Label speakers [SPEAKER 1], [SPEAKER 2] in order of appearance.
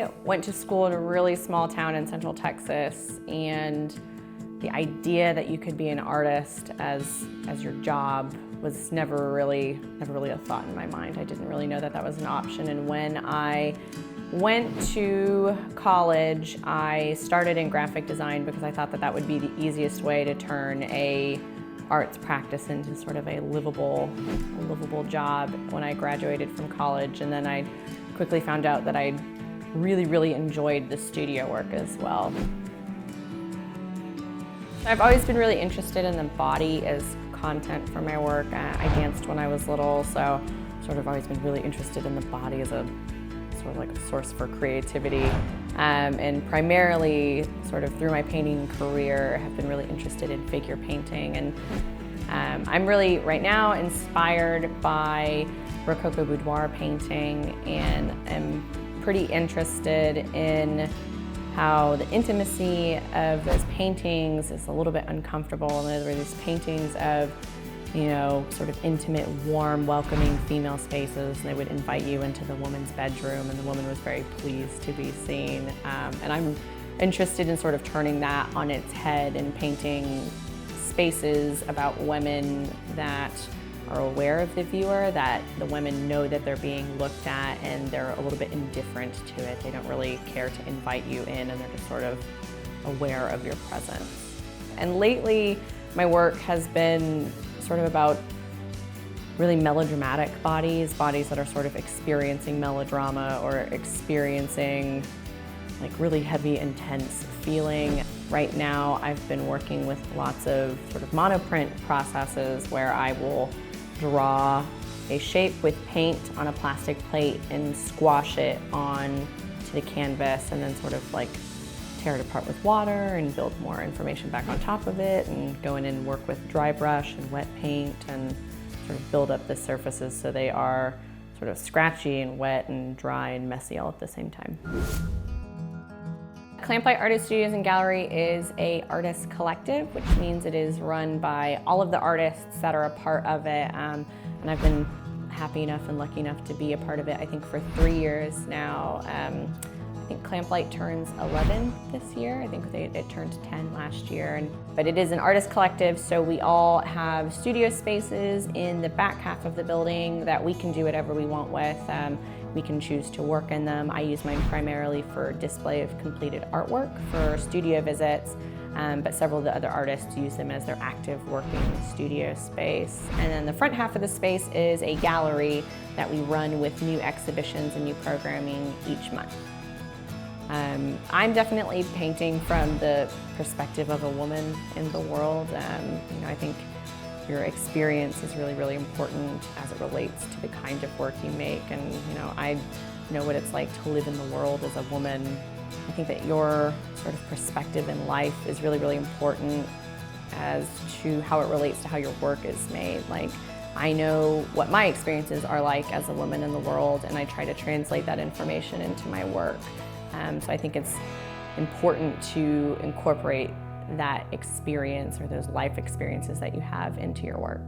[SPEAKER 1] I went to school in a really small town in Central Texas, and the idea that you could be an artist as your job was never really a thought in my mind. I didn't really know that that was an option. And when I went to college, I started in graphic design because I thought that that would be the easiest way to turn a arts practice into sort of a livable job when I graduated from college. And then I quickly found out that I really enjoyed the studio work as well. I've always been really interested in the body as content for my work. I danced when I was little, so sort of always been really interested in the body as a sort of like a source for creativity. And primarily, sort of through my painting career, have been really interested in figure painting. And I'm really, right now, inspired by Rococo boudoir painting, and am pretty interested in how the intimacy of those paintings is a little bit uncomfortable. And there were these paintings of, you know, sort of intimate, warm, welcoming female spaces, and they would invite you into the woman's bedroom, and the woman was very pleased to be seen. And I'm interested in sort of turning that on its head and painting spaces about women that are aware of the viewer, that the women know that they're being looked at, and they're a little bit indifferent to it. They don't really care to invite you in, and they're just sort of aware of your presence. And lately, my work has been sort of about really melodramatic bodies that are sort of experiencing melodrama or experiencing like really heavy, intense feeling. Right now, I've been working with lots of sort of monoprint processes where I will draw a shape with paint on a plastic plate and squash it on to the canvas, and then sort of like tear it apart with water and build more information back on top of it, and go in and work with dry brush and wet paint and sort of build up the surfaces so they are sort of scratchy and wet and dry and messy all at the same time. Clamplight Artist Studios and Gallery is an artist collective, which means it is run by all of the artists that are a part of it. And I've been happy enough and lucky enough to be a part of it, I think, for 3 years now. I think Clamplight turns 11 this year. I think it turned 10 last year. But it is an artist collective, so we all have studio spaces in the back half of the building that we can do whatever we want with. We can choose to work in them. I use mine primarily for display of completed artwork for studio visits, but several of the other artists use them as their active working studio space. And then the front half of the space is a gallery that we run with new exhibitions and new programming each month. I'm definitely painting from the perspective of a woman in the world. You know, I think your experience is really important as it relates to the kind of work you make. And you know, I know what it's like to live in the world as a woman. I think that your sort of perspective in life is really important as to how it relates to how your work is made. Like, I know what my experiences are like as a woman in the world, and I try to translate that information into my work. So I think it's important to incorporate that experience or those life experiences that you have into your work.